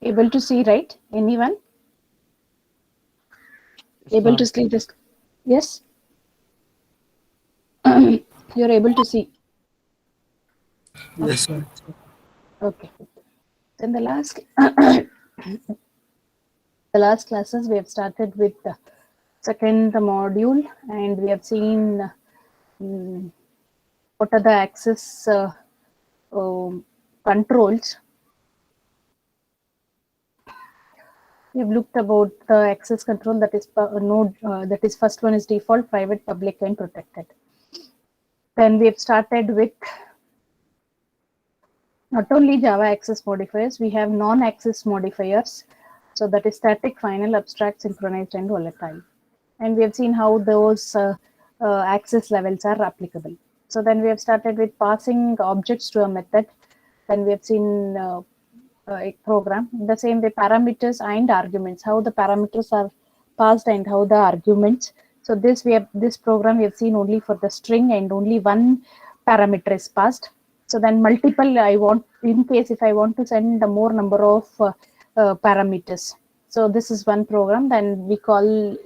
Able to see, right? Anyone? Yes, Able to ma'am. see this? Yes? You're able to see. Yes, ma'am. Okay. Then the last classes we have started with the second module, and we have seen what are the access controls. We've looked about the access control, that is node, that is first one is default, private, public, and protected. Then we have started with not only Java access modifiers, we have non-access modifiers. So that is static, final, abstract, synchronized, and volatile. And we have seen how those access levels are applicable. So then we have started with passing objects to a method. Then we have seen a program. The same way, parameters and arguments, how the parameters are passed and how the arguments. So this program we have seen only for the string, and only one parameter is passed. So then multiple, I want, in case if I want to send a more number of parameters. So this is one program. Then we call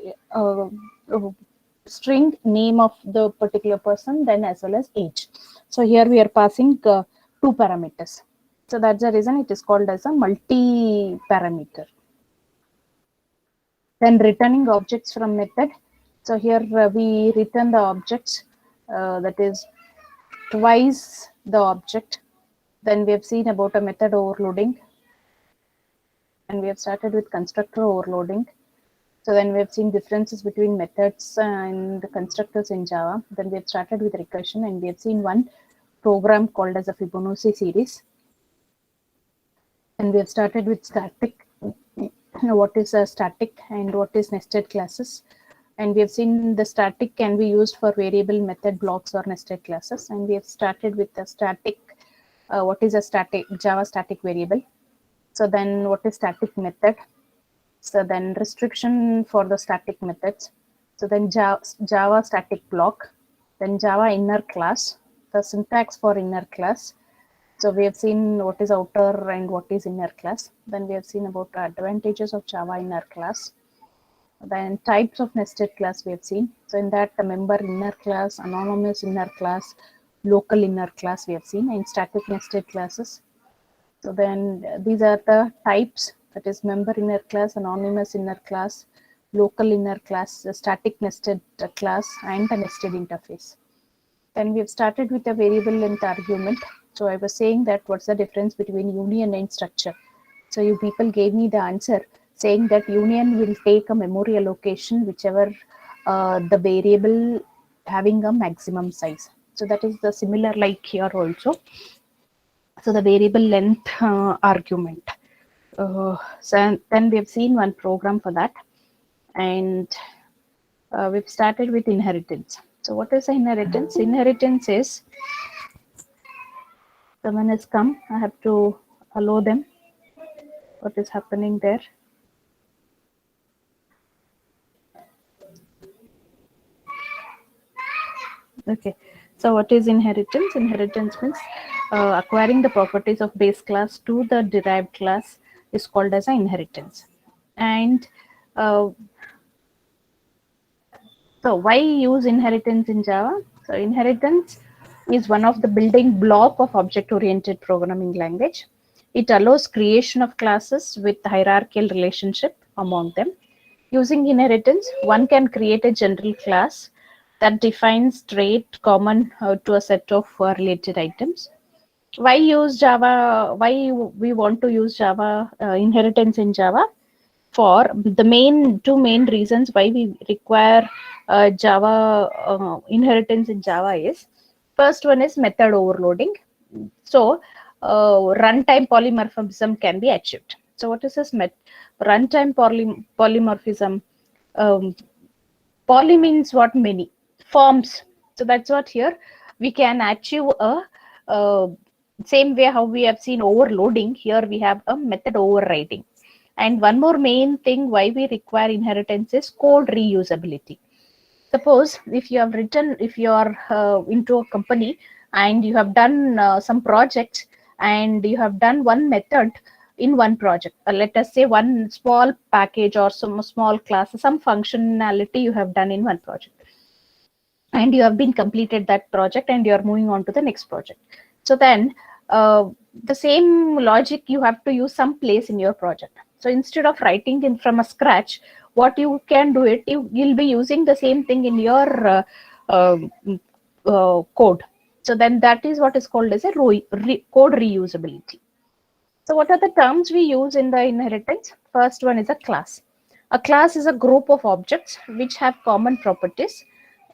string name of the particular person, then as well as age. So here we are passing two parameters. So that's the reason it is called as a multi-parameter. Then returning objects from method. So here we return the objects, that is twice the object. Then we have seen about a method overloading, and we have started with constructor overloading. So then we have seen differences between methods and constructors in Java. Then we have started with recursion, and we have seen one program called as a Fibonacci series. And we have started with static, what is a static and what is nested classes. And we have seen the static can be used for variable, method, blocks, or nested classes. And we have started with the static, what is a static Java static variable. So then what is static method? So then restriction for the static methods. So then Java static block, then Java inner class, the syntax for inner class. So we have seen what is outer and what is inner class. Then we have seen about the advantages of Java inner class. Then types of nested class we have seen. So in that, the member inner class, anonymous inner class, local inner class we have seen, and static nested classes. So then these are the types, that is member inner class, anonymous inner class, local inner class, static nested class, and the nested interface. Then we have started with a variable length argument. So I was saying that what's the difference between union and structure. So you people gave me the answer saying that union will take a memory allocation whichever the variable having a maximum size. So that is the similar like here also. So the variable length argument. So then we have seen one program for that, and we've started with inheritance. So what is inheritance? Inheritance is someone has come. I have to allow them. What is happening there? Okay. So what is inheritance? Inheritance means acquiring the properties of base class to the derived class is called as an inheritance. And so why use inheritance in Java? So inheritance is one of the building block of object-oriented programming language. It allows creation of classes with hierarchical relationship among them. Using inheritance, one can create a general class that defines trait common to a set of related items. Why use Java? Why we want to use Java inheritance in Java? For the two main reasons why we require Java inheritance in Java is, first one is method overloading. So runtime polymorphism can be achieved. So what is this runtime polymorphism? Um, Poly means what? Many forms. So that's what here we can achieve a same way how we have seen overloading. Here we have a method overriding. And one more main thing why we require inheritance is code reusability. Suppose if you have written, if you are into a company and you have done some project and you have done one method in one project. Let us say one small package or some small class, some functionality you have done in one project, and you have been completed that project and you are moving on to the next project. So then the same logic you have to use some place in your project. So instead of writing in from a scratch, what you can do it, you'll be using the same thing in your code. So then that is what is called as a code reusability. So what are the terms we use in the inheritance? First one is a class. A class is a group of objects which have common properties.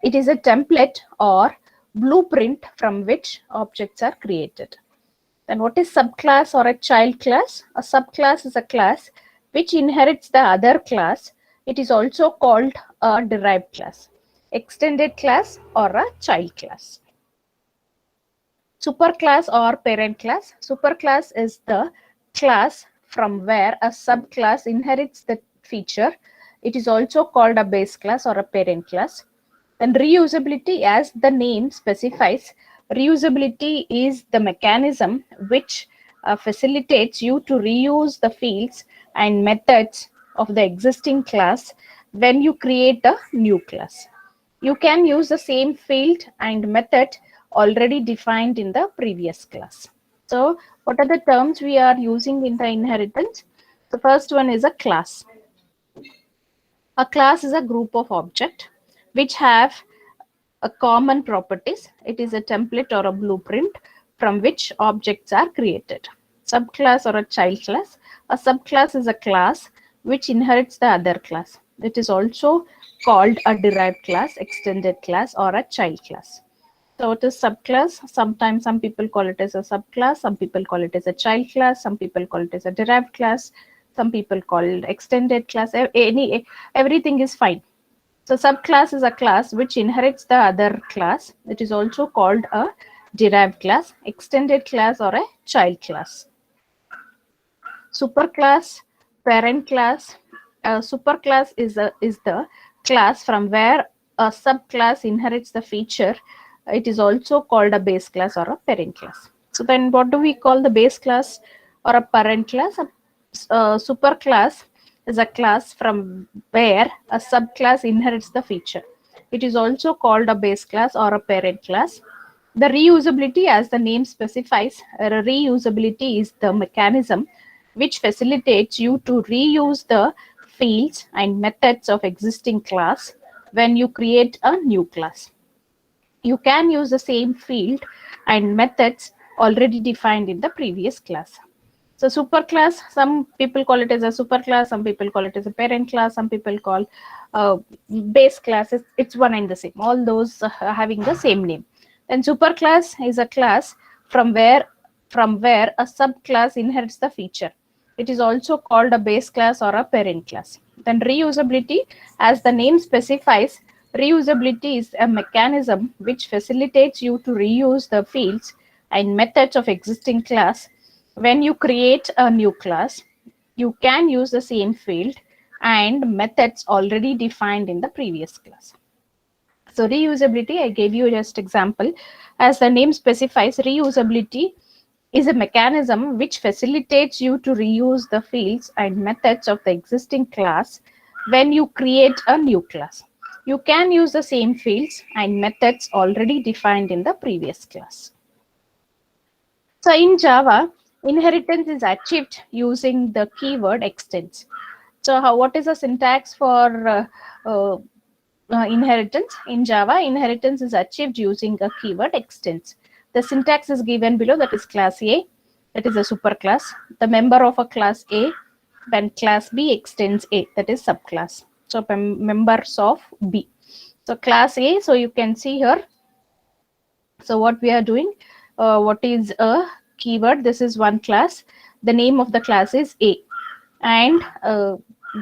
It is a template or blueprint from which objects are created. Then what is subclass or a child class? A subclass is a class which inherits the other class. It is also called a derived class, extended class, or a child class. Superclass or parent class. Superclass is the class from where a subclass inherits the feature. It is also called a base class or a parent class. And reusability, as the name specifies, reusability is the mechanism which facilitates you to reuse the fields and methods of the existing class when you create a new class. You can use the same field and method already defined in the previous class. So what are the terms we are using in the inheritance? The first one is a class. A class is a group of objects which have a common properties. It is a template or a blueprint from which objects are created. Subclass or a child class. A subclass is a class which inherits the other class. It is also called a derived class, extended class, or a child class. So it is subclass. Sometimes some people call it as a subclass, some people call it as a child class, some people call it as a derived class, some people call it extended class. Everything is fine. So subclass is a class which inherits the other class. It is also called a derived class, extended class, or a child class. Superclass, parent class. Superclass is the class from where a subclass inherits the feature. It is also called a base class or a parent class. So then what do we call the base class or a parent class? A superclass is a class from where a subclass inherits the feature. It is also called a base class or a parent class. The reusability, as the name specifies, reusability is the mechanism which facilitates you to reuse the fields and methods of existing class when you create a new class. You can use the same field and methods already defined in the previous class. So superclass, some people call it as a superclass, some people call it as a parent class, some people call base class. It's one and the same, all those having the same name. Then superclass is a class from where a subclass inherits the feature. It is also called a base class or a parent class. Then reusability, as the name specifies, reusability is a mechanism which facilitates you to reuse the fields and methods of existing class. When you create a new class, you can use the same field and methods already defined in the previous class. So reusability, I gave you just example. As the name specifies, reusability is a mechanism which facilitates you to reuse the fields and methods of the existing class when you create a new class. You can use the same fields and methods already defined in the previous class. So in Java, inheritance is achieved using the keyword extends. So what is the syntax for inheritance? In Java, inheritance is achieved using a keyword extends. The syntax is given below, that is class A, that is a superclass. The member of a class A, when class B extends A, that is subclass. So members of B. So class A, so you can see here. So what we are doing, what is a keyword? This is one class. The name of the class is A. And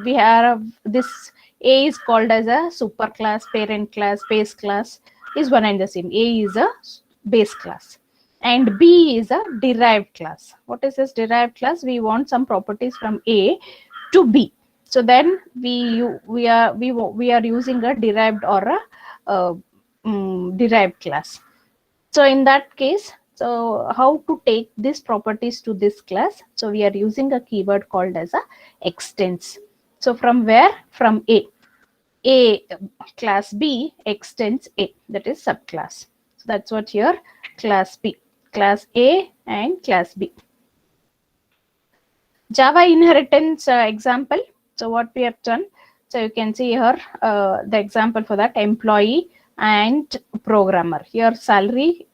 we have this A is called as a superclass, parent class, base class is one and the same. A is a base class and B is a derived class. What is this derived class? We want some properties from A to B. So then we are using a derived or a derived class. So in that case, So how to take these properties to this class? So we are using a keyword called as a extends. So from where? From A class B extends A, that is subclass. So that's what here class B, class A and class B. Java inheritance example. So what we have done, so you can see here the example for that, employee and programmer. Here salary,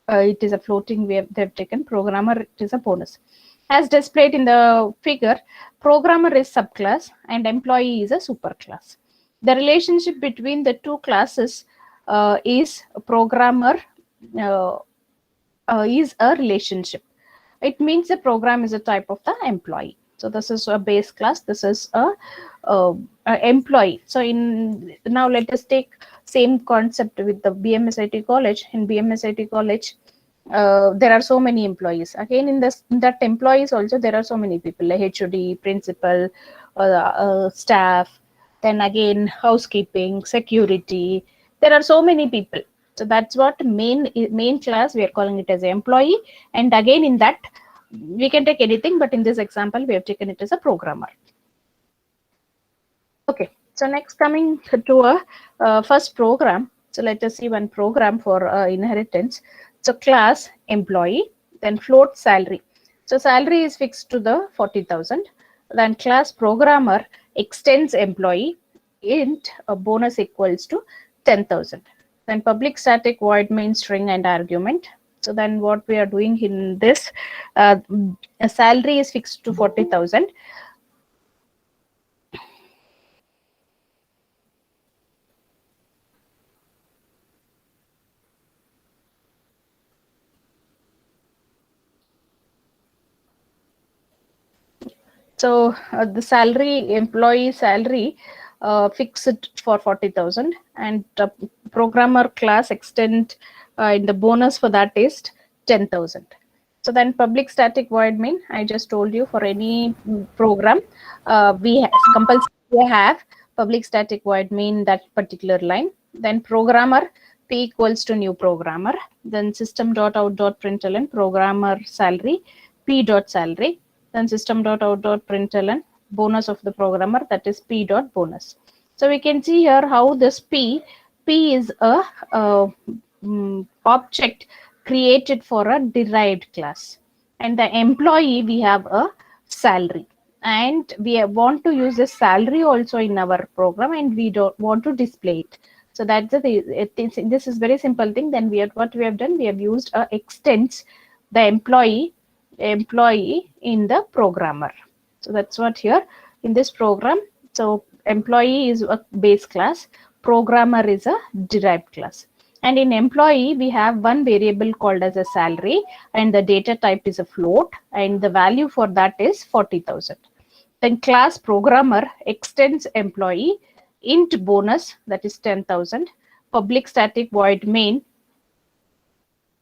it is a floating, they've taken programmer, it is a bonus. As displayed in the figure, programmer is subclass and employee is a superclass. The relationship between the two classes is programmer is a relationship. It means the program is a type of the employee. So this is a base class, this is a employee. So in now let us take same concept with the BMSIT college. In BMSIT college, there are so many employees. Again, in that employees also there are so many people, like HOD, principal, staff, then again housekeeping, security. There are so many people. So that's what main class we are calling it as an employee. And again in that we can take anything, but in this example we have taken it as a programmer. Okay, so next coming to a first program. So let us see one program for inheritance. So class employee, then float salary. So salary is fixed to the 40,000. Then class programmer extends employee, int a bonus equals to 10,000. Then public static void main string and argument. So then what we are doing in this, a salary is fixed to 40,000. So the salary, employee salary, fixed for 40,000, and programmer class extend in the bonus for that is 10,000. So then public static void main, I just told you for any program, we compulsory have public static void main that particular line. Then programmer p equals to new programmer. Then system.out.println programmer salary p dot salary. Then system.out.println bonus of the programmer, that is p dot bonus. So we can see here how this p is a object created for a derived class, and the employee we have a salary, and we want to use the salary also in our program, and we don't want to display it. So that's this is very simple thing. Then what we have done, we have used a extends the employee in the programmer. So that's what here in this program. So employee is a base class, programmer is a derived class. And in employee, we have one variable called as a salary, and the data type is a float, and the value for that is 40,000. Then class programmer extends employee int bonus, that is 10,000, public static void main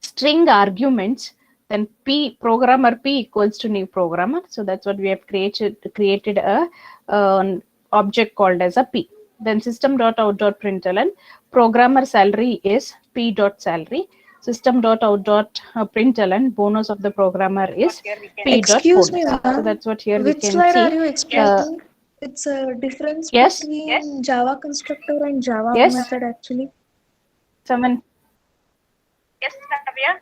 string arguments, then p programmer p equals to new programmer. So that's what we have created a object called as a p. Then system.out.println programmer salary is p dot salary. System.out.println bonus of the programmer is p dot bonus. Me, So that's what here which we can slide see. are you explaining? It's a difference between Java constructor and Java method actually. Someone. Yes, Navya.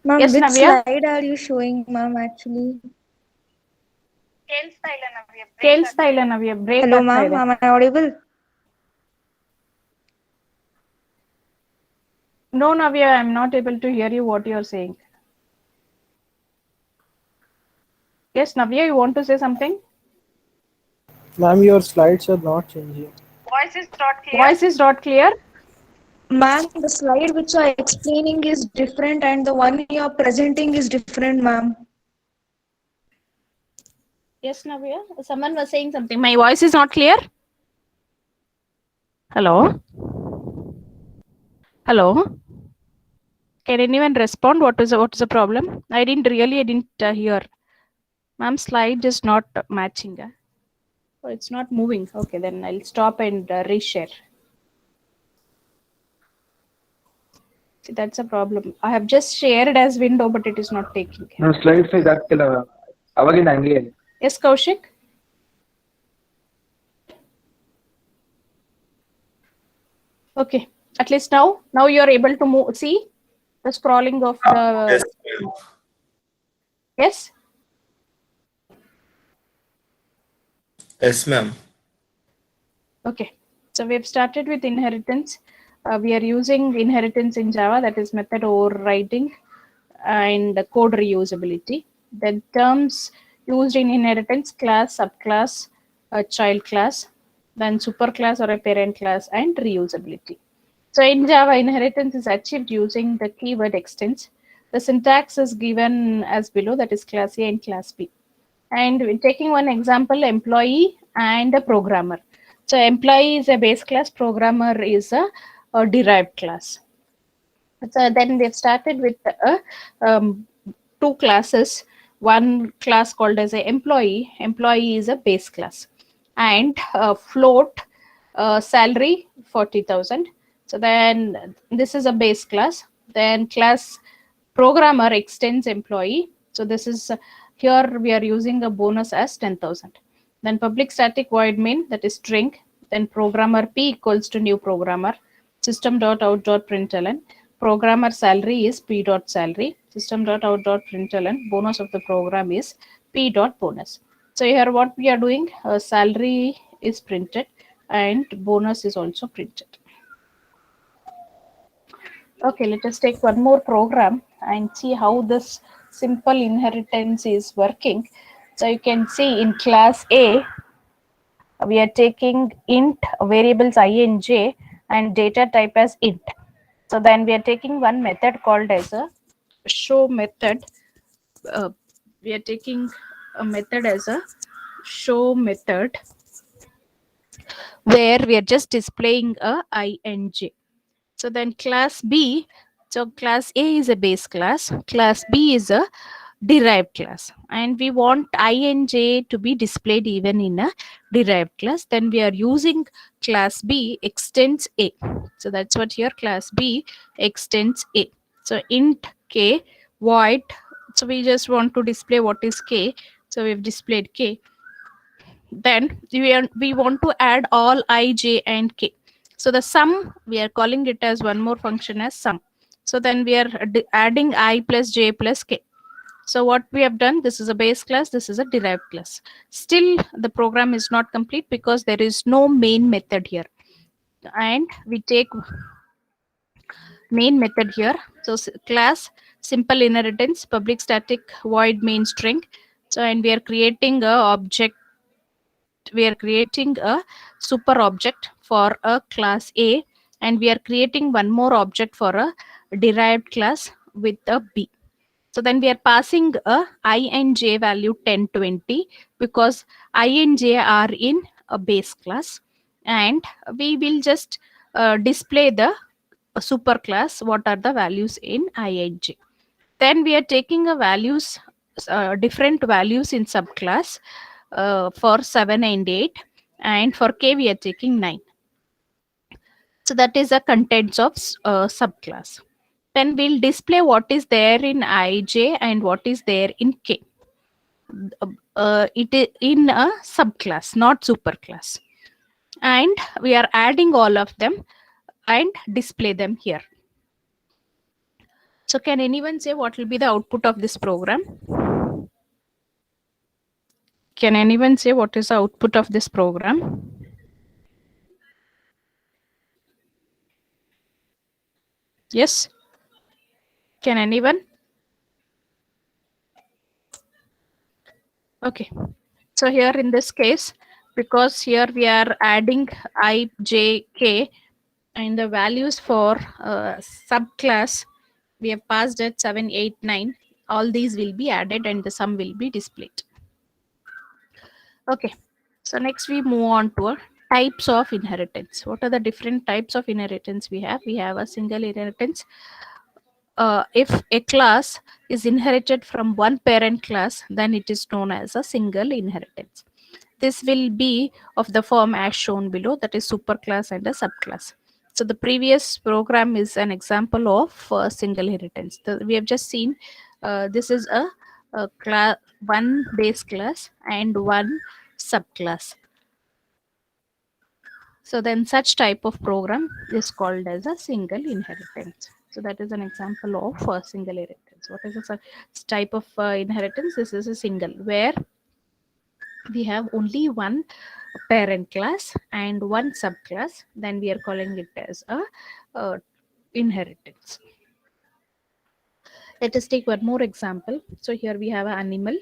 Ma'am, Yes, which Navya. slide are you showing, ma'am, actually? Scale style, Navya. Break. Hello, ma'am. Am I audible? No, Navya, I'm not able to hear you what you're saying. Yes, Navya, you want to say something? Ma'am, your slides are not changing. Voice is not clear. Voice is not clear. Ma'am, the slide which you are explaining is different and the one you are presenting is different, ma'am. Yes, Navya. Someone was saying something. My voice is not clear. Hello. Hello. Can anyone respond? What is the problem? I didn't hear. Ma'am, slide is not matching. Oh, it's not moving. Okay, then I'll stop and reshare. See, that's a problem. I have just shared as window, but it is not taking. No slides ಇದಾಗ್ತಿಲ್ಲ ಅವಾಗಿಂದ ಹಂಗೆ ಇದೆ. Yes, Kaushik? Okay, at least now you are able to move. See the scrolling of the. Yes. Yes. Yes, ma'am. Okay, so we have started with inheritance. We are using inheritance in Java, that is method overriding and code reusability. The terms used in inheritance: class, subclass, a child class, then superclass or a parent class, and reusability. So in Java, inheritance is achieved using the keyword extends. The syntax is given as below, that is class A and class B. And we're taking one example, employee and a programmer. So employee is a base class, programmer is a derived class. So then they've started with two classes. One class called as a employee. Employee is a base class, and float salary 40,000. So then this is a base class. Then class programmer extends employee. So this is here we are using a bonus as 10,000. Then public static void main, that is string. Then programmer p equals to new programmer. System.out.println. Programmer salary is p dot salary. System.out.println. Bonus of the program is p dot bonus. So here what we are doing, salary is printed and bonus is also printed. Okay, let us take one more program and see how this simple inheritance is working. So you can see in class A, we are taking int variables I and j and data type as int. So then we are taking one method called as a show method. We are taking a method as a show method where we are just displaying a I and j. So then class B, so class A is a base class, class B is a derived class, and we want I and j to be displayed even in a derived class. Then we are using class B extends A. So that's what here class B extends A. So int k void, so we just want to display what is k, so we've displayed k. Then we want to add all I, j and k. So the sum, we are calling it as one more function as sum. So then we are adding I plus j plus k. So what we have done, this is a base class, this is a derived class. Still the program is not complete because there is no main method here. And we take main method here. So class simple inheritance, public static void main string. So and we are creating a object, we are creating a super object for a class A, and we are creating one more object for a derived class with a B. So then we are passing a I and j value 10, 20 because I and j are in a base class, and we will just display the super class what are the values in I and j. Then we are taking a values, different values in subclass for 7 and 8, and for k we are taking 9. So that is the contents of subclass. Then we'll display what is there in ij and what is there in k. It is in a subclass, not superclass, and we are adding all of them and display them here. So can anyone say what will be the output of this program? Can anyone say what is the output of this program? Yes? Can anyone? Okay. So here in this case, because here we are adding I, j, k, and the values for subclass, we have passed at 7, 8, 9. All these will be added and the sum will be displayed. Okay. So next we move on to types of inheritance. What are the different types of inheritance we have? We have a single inheritance. If a class is inherited from one parent class, then it is known as a single inheritance. This will be of the form as shown below, that is superclass and a subclass. So the previous program is an example of single inheritance. We have just seen this is a class, one base class and one subclass. So then such type of program is called as a single inheritance. So that is an example of single inheritance. What is this type of inheritance? This is a single where we have only one parent class and one subclass. Then we are calling it as a inheritance. Let us take one more example. So here we have an animal.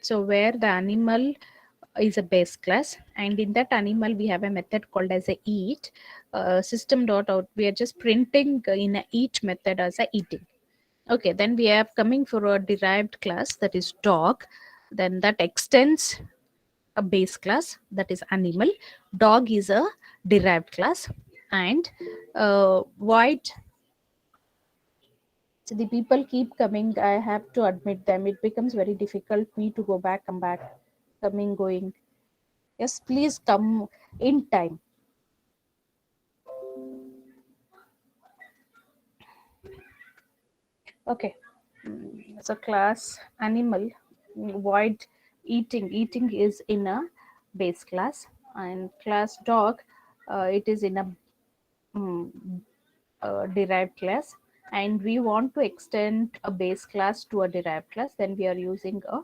So where the animal is a base class, and in that animal we have a method called as a eat. System dot out, we are just printing in a eat method as a eating. Okay, then we are coming for a derived class, that is dog. Then that extends a base class, that is animal. Dog is a derived class, and void. So the people keep coming. I have to admit them. It becomes very difficult me to go back, come back, coming, going. Yes, please come in time. Okay. So class animal, void eating. Eating is in a base class, and class dog, it is in a mm, derived class, and we want to extend a base class to a derived class, then we are using a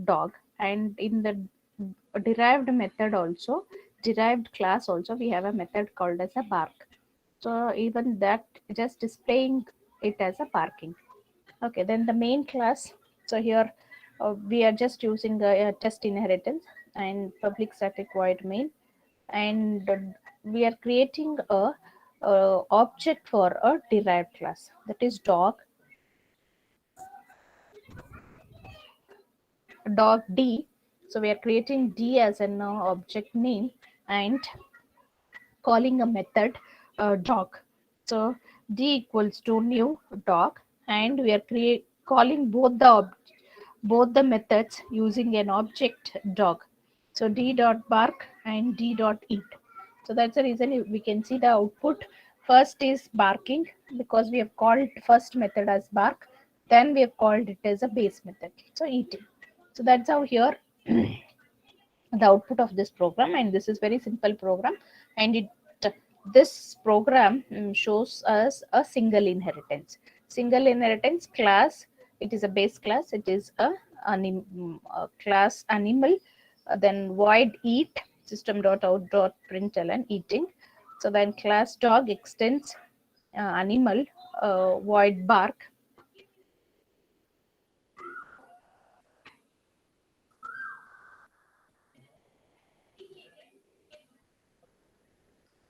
dog. And in the derived method also, derived class also, we have a method called as a bark. So even that, just displaying it as a parking. Okay, then the main class. So here we are just using a test inheritance and public static void main, and we are creating a object for a derived class, that is dog D. So we are creating D as an object name and calling a method dog. So D equals to new dog, and we are calling both the methods using an object dog. So D dot bark and D dot eat. So that's the reason we can see the output. First is barking, because we have called first method as bark, then we have called it as a base method, so eating. So that's how here the output of this program, and this is very simple program, and this program shows us a single inheritance. Single inheritance class, it is a base class, it is a class animal, then void eat, system dot out dot println eating. So then class dog extends animal, void bark.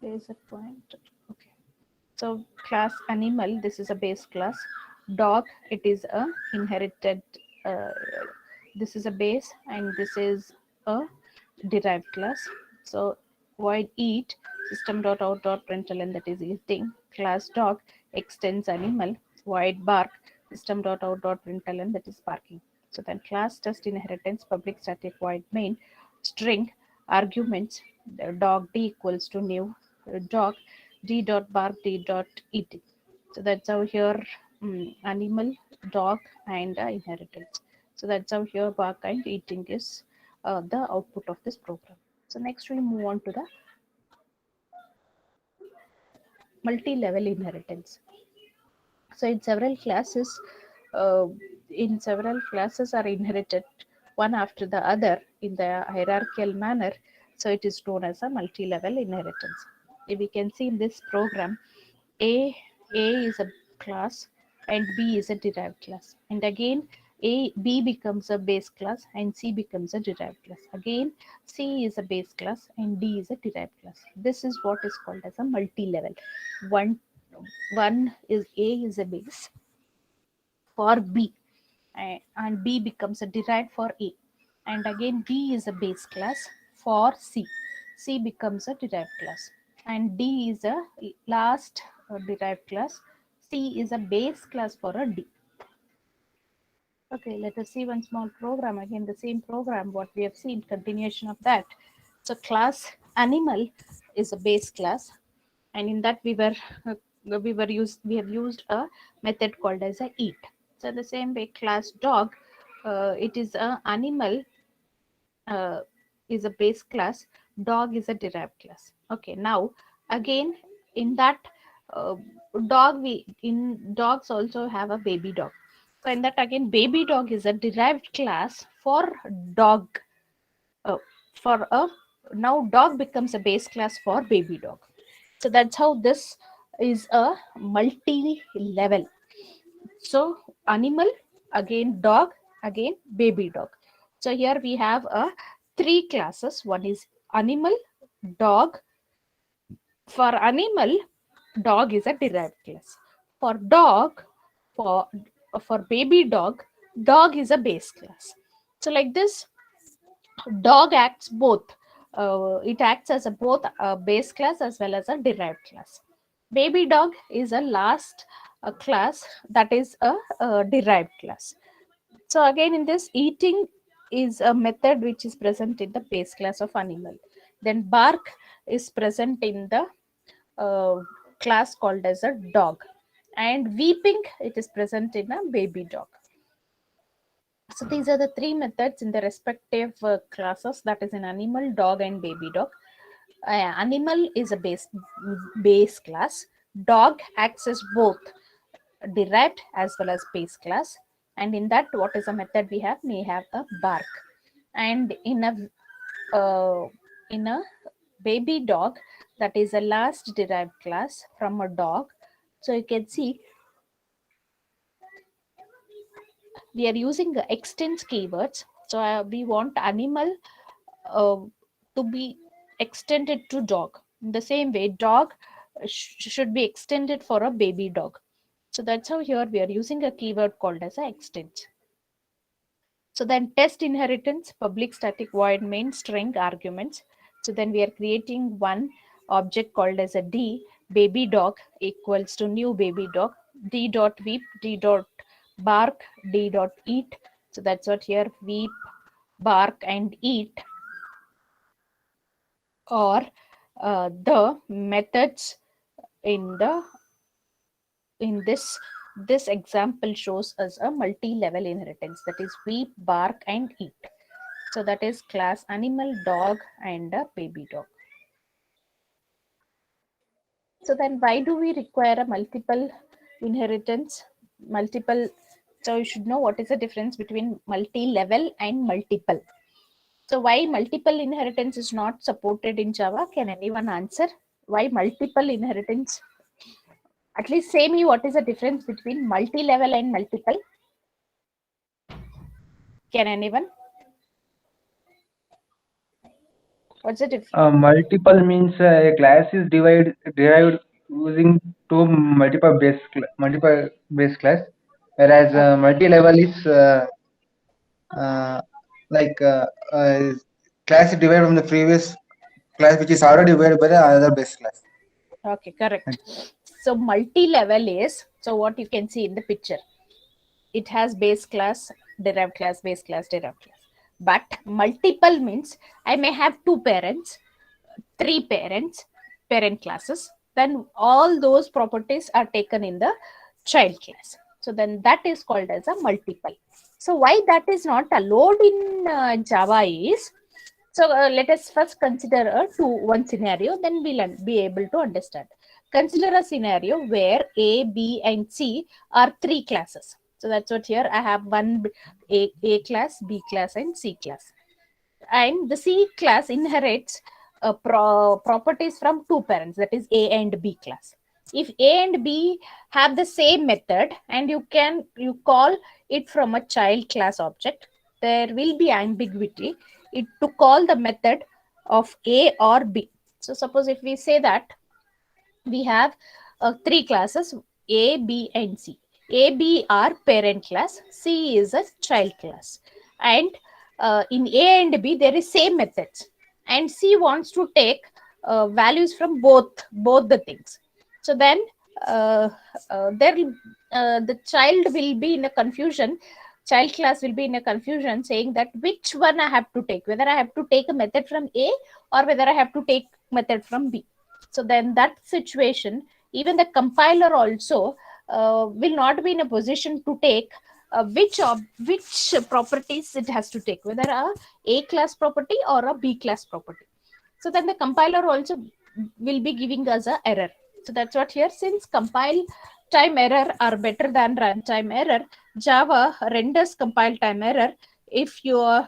There is a point. Okay. So class animal, this is a base class. Dog, it is a inherited. Uh, this is a base, and this is a derived class. So void eat, system dot out dot println, that is eating. Class dog extends animal. Void bark, system dot out dot println, that is barking. So then class test inheritance, public static void main, string arguments, the dog D equals to new dog D dot bark D dot eating. So that's how here animal, dog, and inheritance. So that's how here bark and eating is the output of this program. So next we move on to the multi-level inheritance. So uh, in several classes are inherited one after the other in the hierarchical manner. So it is known as a multi-level inheritance. If we can see in this program, A is a class and B is a derived class. And again, B becomes a base class and C becomes a derived class. Again, C is a base class and D is a derived class. This is what is called as a multi-level. One is A is a base for B, and B becomes a derived for A. And again, B is a base class for C. C becomes a derived class. And D is a last derived class. C is a base class for a D. Okay, let us see one small program. Again, the same program, what we have seen, continuation of that. So class animal is a base class. and in that we have used a method called as a eat. So the same way, class dog, it is a animal, is a base class, dog is a derived class. Okay, now again, in that uh, dog, we in dogs also have a baby dog. So in that again, baby dog is a derived class for dog. uh, for a Now dog becomes a base class for baby dog. So that's how this is a multi-level. So animal, again dog, again baby dog. So here we have a three classes. One is animal, dog. For animal, dog is a derived class. For dog, for for baby dog, dog is a base class. So like this, dog acts both. It acts as a both a base class as well as a derived class. Baby dog is a last class, that is a derived class. So again, in this, eating is a method which is present in the base class of animal. Then bark is present in the uh, class called as a dog, and weeping, it is present in a baby dog. So these are the three methods in the respective classes, that is in animal, dog, and baby dog. Animal is a base class. Dog acts as both derived as well as base class. And in that, what is a method we have? We have a bark. And in a baby dog, that is a last derived class from a dog. So you can see we are using the extends keywords. So we want animal uh, to be extended to dog. In the same way, dog should be extended for a baby dog. So that's how here we are using a keyword called as a extend. So then test inheritance, public static void main string arguments. So then we are creating one object called as a D, baby dog equals to new baby dog, D dot weep, D dot bark, D dot eat. So that's what here, weep, bark, and eat, or the methods in this example shows us a multi-level inheritance, that is weep, bark, and eat. So that is class animal, dog, and a baby dog. So then why do we require a multiple inheritance? So you should know what is the difference between multi-level and multiple. So why multiple inheritance is not supported in Java? Can anyone answer? Why multiple inheritance? At least say me what is the difference between multi-level and multiple. Can anyone? What's the difference? Multiple means a class is derived using multiple base class, whereas multi-level is like class is derived from the previous class, which is already divided by the other base class. Okay, correct. So multi-level is, so what you can see in the picture, it has base class, derived class, base class, derived class. But multiple means I may have two parents, three parents, parent classes. Then all those properties are taken in the child class. So then that is called as a multiple. So why that is not allowed in Java is, so let us first consider one scenario, then we'll be able to understand. Consider a scenario where A, B, and C are three classes. So that's what here I have one A class, B class, and C class. And the C class inherits properties from two parents, that is A and B class. If A and B have the same method and you call it from a child class object, there will be ambiguity to call the method of A or B. So suppose if we say that we have three classes, A, B, and C. A, B are parent class, C is a child class. And in A and B, there is same methods. And C wants to take values from both the things. So then the child will be in a confusion. Child class will be in a confusion saying that which one I have to take, whether I have to take a method from A or whether I have to take method from B. So then that situation, even the compiler also will not be in a position to take which properties it has to take, whether a class property or a B class property. So then the compiler also will be giving us a error. So that's what here, since compile time error are better than runtime error, Java renders compile time error if you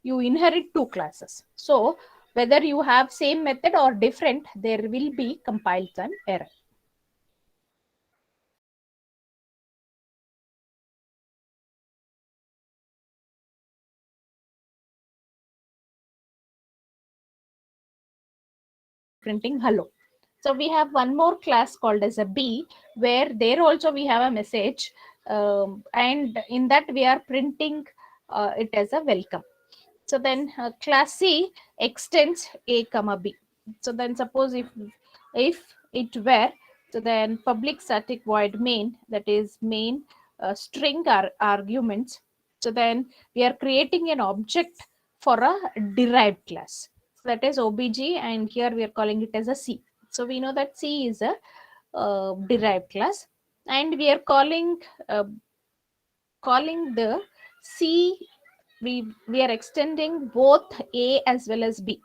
inherit two classes. So whether you have same method or different, there will be compile time error. Printing hello. So we have one more class called as a B, where there also we have a message, and in that we are printing it as a welcome. So then class C extends A comma B. So then suppose if it were, so then public static void main, that is main string arguments. So then we are creating an object for a derived class. So that is obj, and here we are calling it as a C. So we know that C is a derived class, and we are calling the C, we are extending both A as well as B.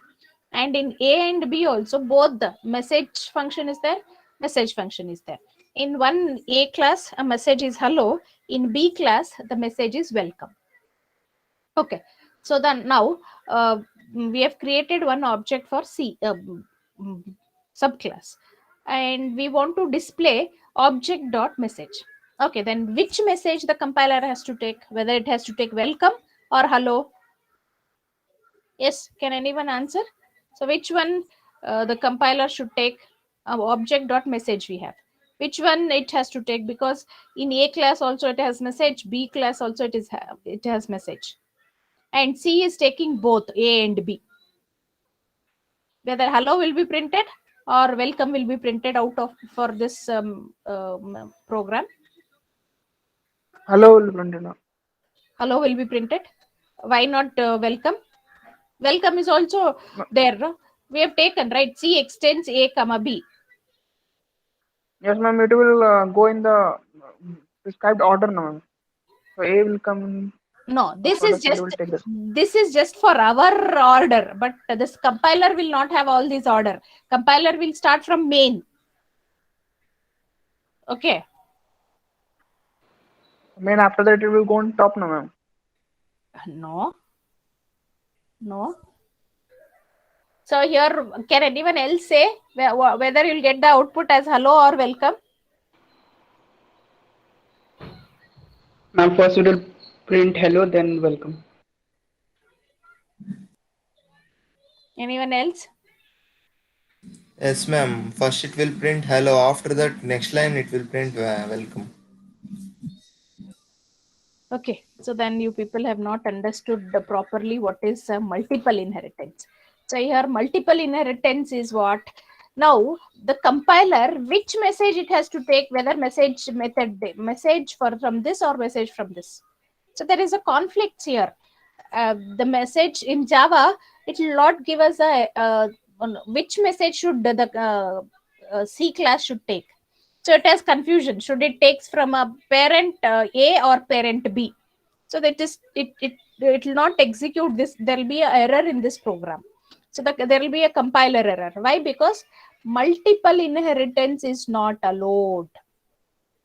And in A and B also, both the message function is there, message function is there. In one A class, a message is hello. In B class, the message is welcome. Okay. So then now we have created one object for C subclass, and we want to display object dot message. Okay, then which message the compiler has to take, whether it has to take welcome or hello? Yes, can anyone answer? So which one the compiler should take? Object dot message we have. Which one it has to take? Because in A class also it has message, B class also it has message, and C is taking both A and B. Whether hello will be printed or welcome will be printed out of for this program. Hello will print it now. Hello will be printed. Why not welcome? Welcome is also there. No? We have taken, right? C extends A comma B. Yes, ma'am. It will go in the prescribed order now, ma'am. So A will come in. No, this order, is so they will take this is just for our order, but this compiler will not have all these order. Compiler will start from main. Okay. Main after that it will go on top now, ma'am. No. So here, can anyone else say whether you'll get the output as hello or welcome? Ma'am, first it will print hello, then welcome. Anyone else? Yes, ma'am. First it will print hello. After that, next line it will print welcome. Okay, so then you people have not understood properly what is multiple inheritance. So here multiple inheritance is what? Now the compiler, which message it has to take, whether message from this or message from this. So there is a conflict here. The message in Java, it will not give us which message should the C class should take. So it has confusion. Should it takes from a parent A or parent B? So that is it will not execute this. There will be an error in this program. So there will be a compiler error. Why? Because multiple inheritance is not allowed.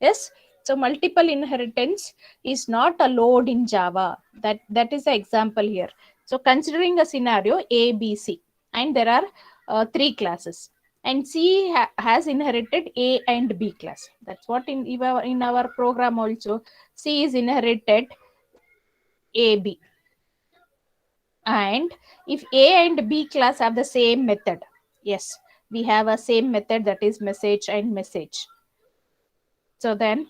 Yes. So multiple inheritance is not allowed in Java. That is the example here. So considering a scenario A, B, C, and there are three classes, and C has inherited A and B class. That's what in our program also, C is inherited AB. And if A and B class have the same method, yes, we have a same method, that is message and message. So then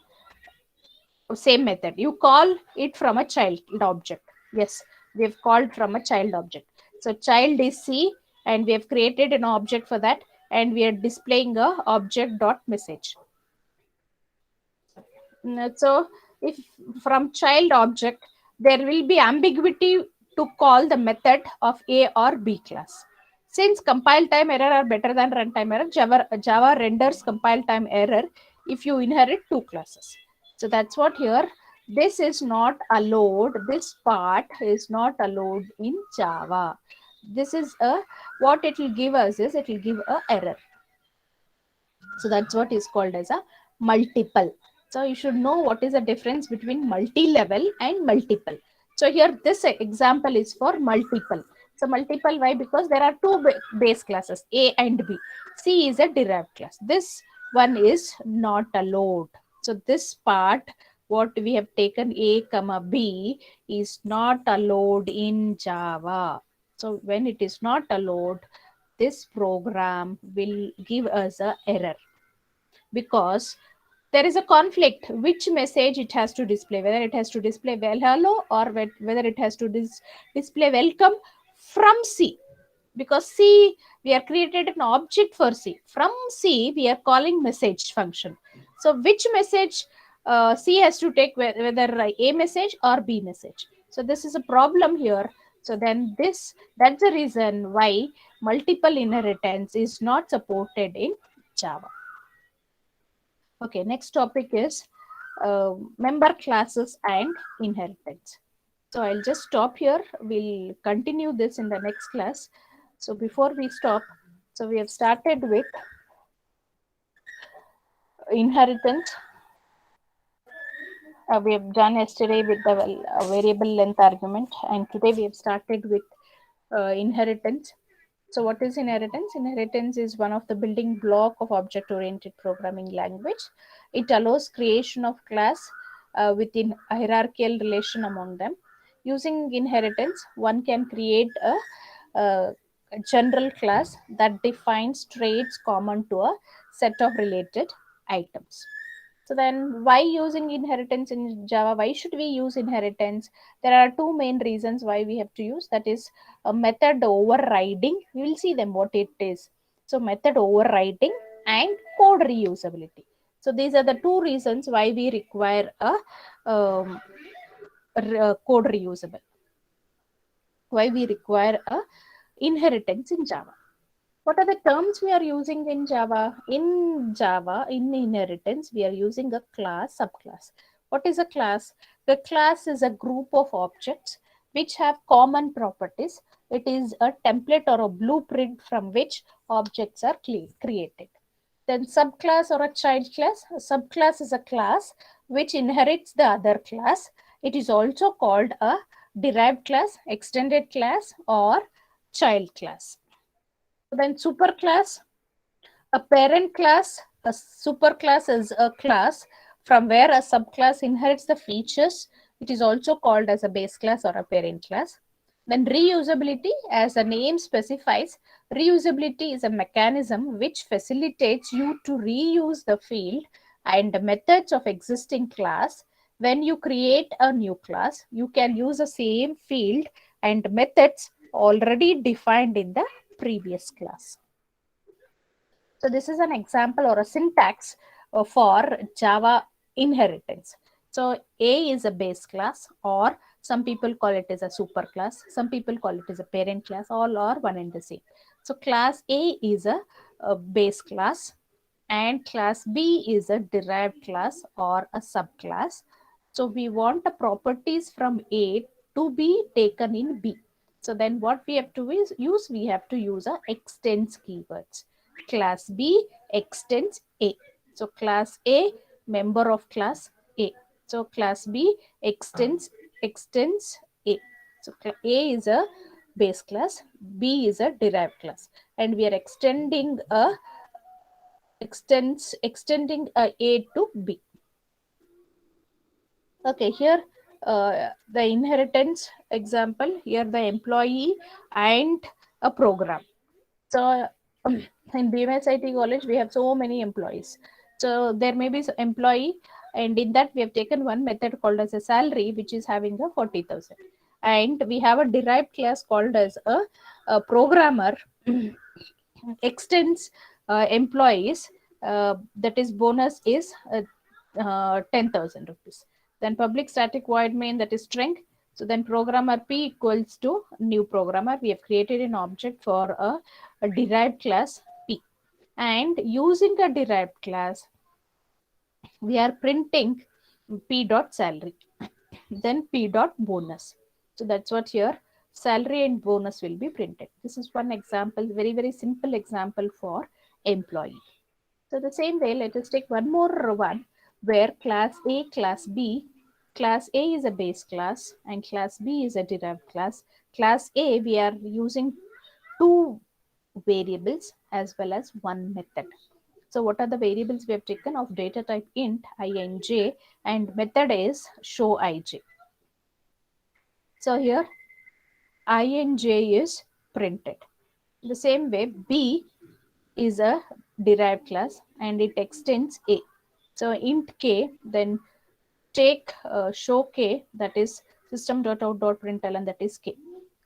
same method, you call it from a child object. Yes, we have called from a child object. So child is C, and we have created an object for that, and we are displaying a object dot message. So if from child object, there will be ambiguity to call the method of A or B class. Since compile time error are better than runtime error, Java renders compile time error if you inherit two classes. So that's what here. This is not allowed. This part is not allowed in Java. This is what it will give us is it will give a error. So that's what is called as a multiple. So you should know what is the difference between multi-level and multiple. So here this example is for multiple. So multiple, why? Because there are two base classes, A and B. C is a derived class. This one is not allowed. So this part, what we have taken A comma B is not allowed in Java. So when it is not allowed, this program will give us a error, because there is a conflict which message it has to display, whether it has to display well hello or whether it has to display welcome from C. Because C, we are created an object for C. From C, we are calling message function. So which message C has to take, whether A message or B message. So this is a problem here. So then that's the reason why multiple inheritance is not supported in Java. Okay, next topic is member classes and inheritance. So I'll just stop here. We'll continue this in the next class. So before we stop, so we have started with inheritance. We have done yesterday with the variable length argument, and today we have started with inheritance. So what is inheritance? Inheritance is one of the building block of object-oriented programming language. It allows creation of class within a hierarchical relation among them. Using inheritance, one can create a general class that defines traits common to a set of related items. So then why using inheritance in Java? Why should we use inheritance? There are two main reasons why we have to use. That is a method overriding. We will see them what it is. So method overriding and code reusability. So these are the two reasons why we require a code reusable. Why we require a inheritance in Java. What are the terms we are using in Java? In Java, in inheritance, we are using a class, subclass. What is a class? The class is a group of objects which have common properties. It is a template or a blueprint from which objects are created. Then subclass or a child class. A subclass is a class which inherits the other class. It is also called a derived class, extended class, or child class. Then superclass, a parent class. A superclass is a class from where a subclass inherits the features. It is also called as a base class or a parent class. Then reusability, as the name specifies, reusability is a mechanism which facilitates you to reuse the field and methods of existing class. When you create a new class, you can use the same field and methods already defined in the previous class. So this is an example or a syntax for Java inheritance. So A is a base class, or some people call it as a super class. Some people call it as a parent class. All are one and the same. So class A is a base class, and class B is a derived class or a subclass. So we want the properties from A to be taken in B. So then what we have to use, we have to use a extends keywords. Class B extends A. So class A, member of class A. So class B extends A. So A is a base class, B is a derived class, and we are extending a A to B. Okay, here the inheritance example, here the employee and a program. So in BMS IT college, we have so many employees. So there may be employee, and in that we have taken one method called as a salary, which is having a 40,000. And we have a derived class called as a programmer extends employees, that is bonus is 10,000 rupees. Then public static void main, that is string. So then programmer P equals to new programmer. We have created an object for a derived class P. And using a derived class, we are printing P dot salary, then P dot bonus. So that's what here salary and bonus will be printed. This is one example, very, very simple example for employee. So the same way, let us take one more one where class A, class B, class A is a base class and class B is a derived class. Class A, we are using two variables as well as one method. So what are the variables we have taken of data type int, ij, and method is show ij. So here ij is printed. The same way B is a derived class and it extends A. So int k, then take show k, that is system.out.println, that is k.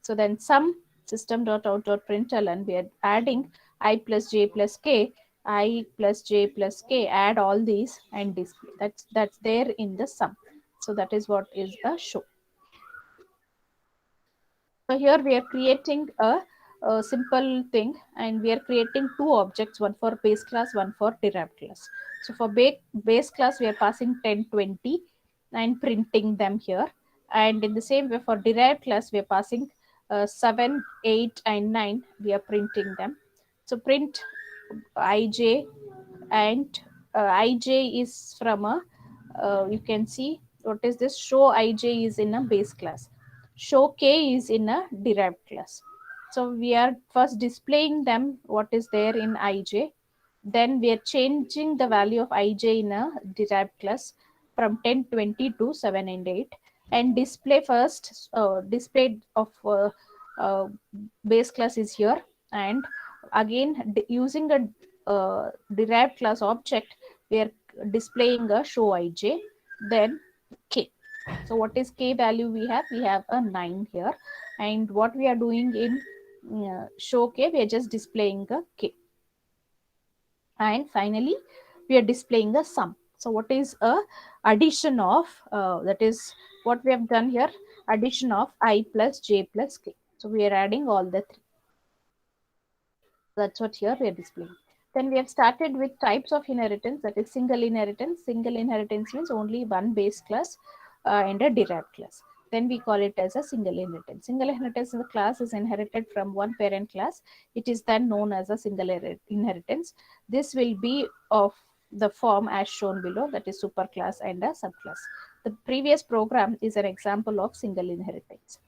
So then sum system.out.println, we are adding I plus j plus k, I plus j plus k, add all these and display. That's there in the sum. So that is what is a show. So here we are creating a simple thing and we are creating two objects, one for base class, one for derived class. So for base class, we are passing 10, 20 and printing them here. And in the same way for derived class, we are passing 7, 8 and 9, we are printing them. So print ij, and ij is from a, you can see what is this, show ij is in a base class, show k is in a derived class. So we are first displaying them what is there in ij, then we are changing the value of ij in a derived class from 10, 20 to 7 and 8, and display first display of base class is here, and again using a derived class object, we are displaying a show ij, then k. So what is k value we have? We have a 9 here, and what we are doing in show k, we are just displaying a k. And finally, we are displaying a sum. So what is a addition of, that is what we have done here, addition of I plus j plus k. So we are adding all the three. That's what here we are displaying. Then we have started with types of inheritance, that is single inheritance. Single inheritance means only one base class and a derived class. Then we call it as a single inheritance. Single inheritance, the class is inherited from one parent class. It is then known as a single inheritance. This will be of the form as shown below, that is superclass and a subclass. The previous program is an example of single inheritance.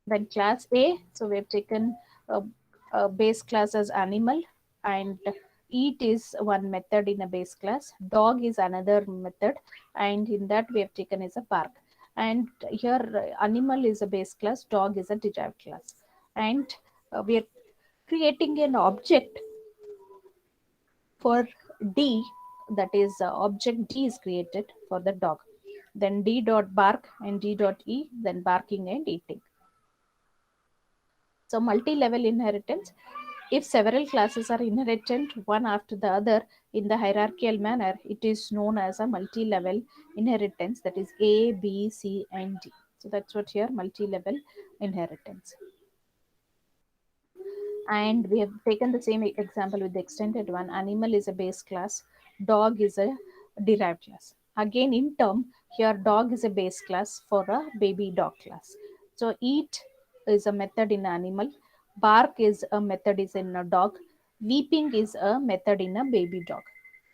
Then class A, so we have taken a base class as animal, and eat is one method in a base class, dog is another method, and in that we have taken as a bark. And here animal is a base class, dog is a derived class, and we are creating an object for D, that is object D is created for the dog, then D dot bark and D dot E, then barking and eating. So multi-level inheritance, if several classes are inherited one after the other in the hierarchical manner, it is known as a multi-level inheritance, that is A, B, C, and D. So that's what here multi-level inheritance. And we have taken the same example with the extended one. Animal is a base class, dog is a derived class. Again in term, here dog is a base class for a baby dog class. So eat is a method in animal, bark is a method is in a dog, weeping is a method in a baby dog.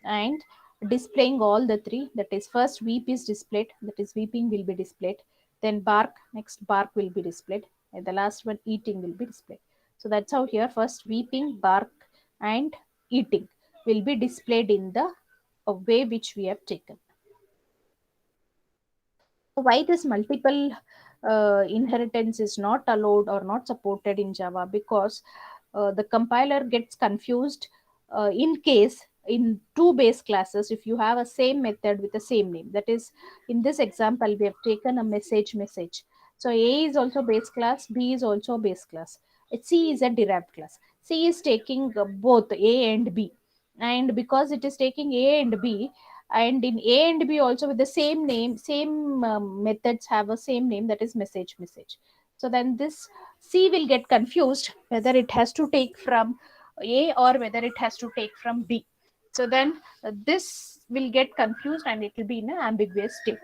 And displaying all the three, that is first weep is displayed, that is weeping will be displayed, then bark, next bark will be displayed, and the last one eating will be displayed. So that's how here first weeping, bark, and eating will be displayed in the way which we have taken. Why this multiple inheritance is not allowed or not supported in Java? Because the compiler gets confused in case in two base classes, if you have a same method with the same name. That is, in this example, we have taken a message. So A is also base class, B is also base class. C is a derived class. C is taking both A and B. And because it is taking A and B, and in A and B also with the same name, same methods have a same name, that is message. So then this C will get confused whether it has to take from A or whether it has to take from B. So then this will get confused and it will be in an ambiguous state.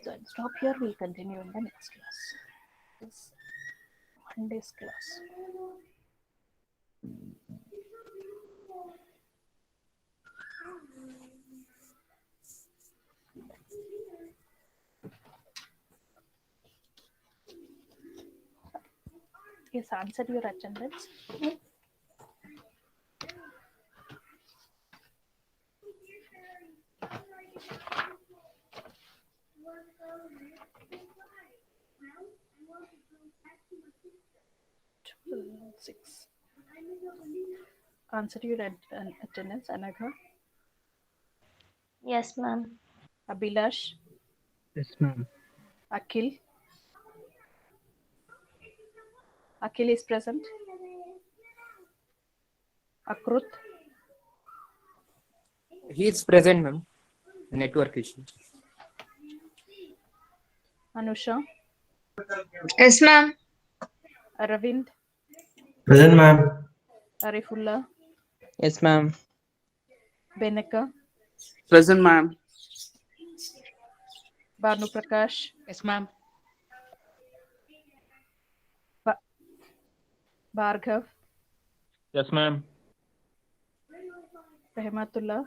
So I'll stop here. We'll continue in the next class. This Monday's class. Yes, answer your attendance. Six. Answer your attendance, Anagha. Yes, ma'am. Abhilash. Yes, ma'am. Akhil. Akhil is present. Akrut. He is present, ma'am. Network issue. Anusha. Yes, ma'am. Aravind. Present, ma'am. Arifullah. Yes, ma'am. Beneka. Present, ma'am. Banu Prakash. Yes, ma'am. Bhargav. Yes, ma'am. Rahmatullah.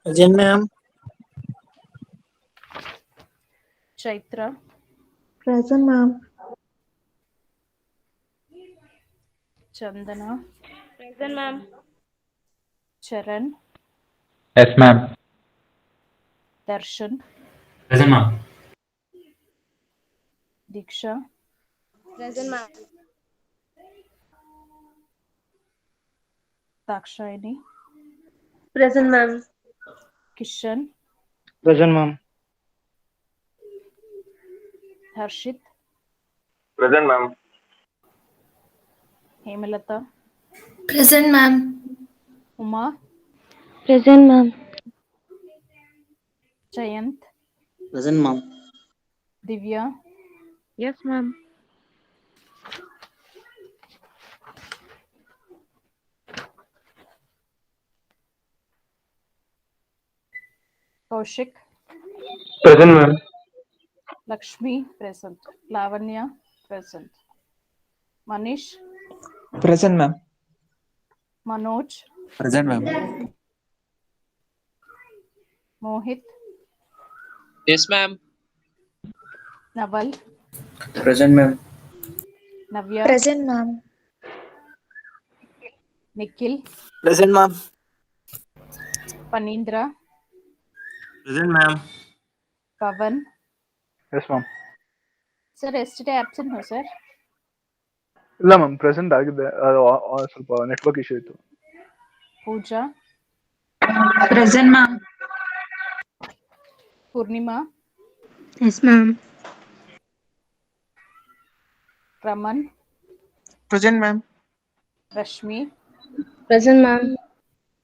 Present, ma'am. Chaitra. Present, ma'am. Chandana. Present, ma'am. Charan. Yes, ma'am. Darshan. Present, ma'am. Diksha. Present, ma'am. Dakshayani. Present, ma'am. Kishan. Present, ma'am. Harshit. Present, ma'am. Hemalata. Present, ma'am. Uma. Present, ma'am. Jayant. Present, ma'am. Divya. Yes, ma'am. Kaushik. Present, ma'am. Lakshmi. Present. Lavanya. Present. Manish. Present, ma'am. Manoj. Present, ma'am. Mohit. Yes, ma'am. Naval. Present, ma'am. Navya. Present, ma'am. Nikhil. Present, ma'am. Panindra. Present, ma'am. Pavan. Yes, ma'am. Sir, yesterday absent no, sir? ಇಲ್ಲ ma'am present ಆಗಿದೆ ಸ್ವಲ್ಪ network issue ಇತ್ತು. Pooja. Present, ma'am. Purnima. Yes, ma'am. Raman. Present, ma'am. Rashmi. Present, ma'am.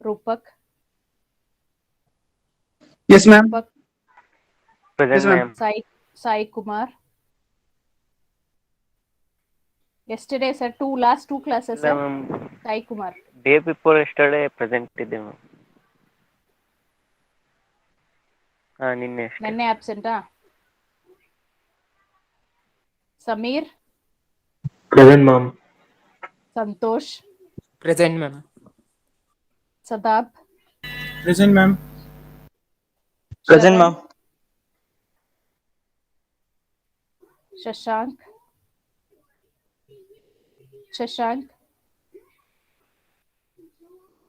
Rupak. Yes, ma'am. Rupak. Present, ma'am. ma'am. Sai Kumar. Yesterday, sir, last two classes, ಇಲ್ಲ sir. Ma'am, Sai Kumar. Day before yesterday present ಇದೆ ma'am. ಹಾಂ, ನಿನ್ನೆ ಅಷ್ಟೇ. Nenne absent, ah? Samir. Present ma'am. Santosh. Present, ma'am. Sadab. Present ma'am. Present, Sharan. ma'am. Shashank. Shashank.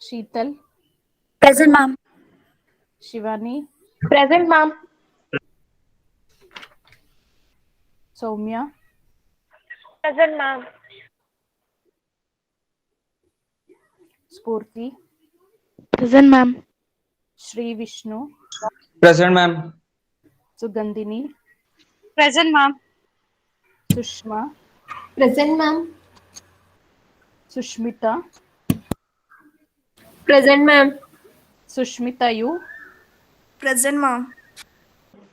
Sheetal. Present, ma'am. Shivani. Present, ma'am. Soumya. Present, ma'am. Spurti. Present, ma'am. Shri Vishnu. Present, ma'am. Sugandhini. Present, ma'am. Sushma. Present, ma'am. Sushmita. Present, ma'am. Sushmita, you. Present, ma'am.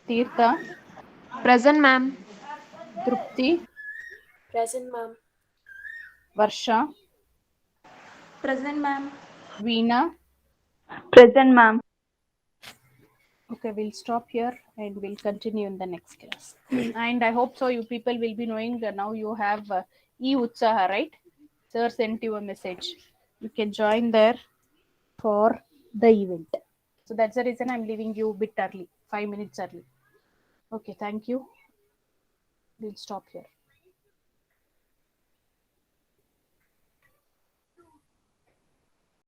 Tirtha. Present, ma'am. Trupti. Present, ma'am. Varsha. Present, ma'am. Veena. Present, ma'am. Okay, we'll stop here and we'll continue in the next class. And I hope so you people will be knowing that now you have e-Utsaha, right? Sir sent you a message. You can join there for the event. So that's the reason I'm leaving you a bit early, 5 minutes early. Okay, thank you. We'll stop here.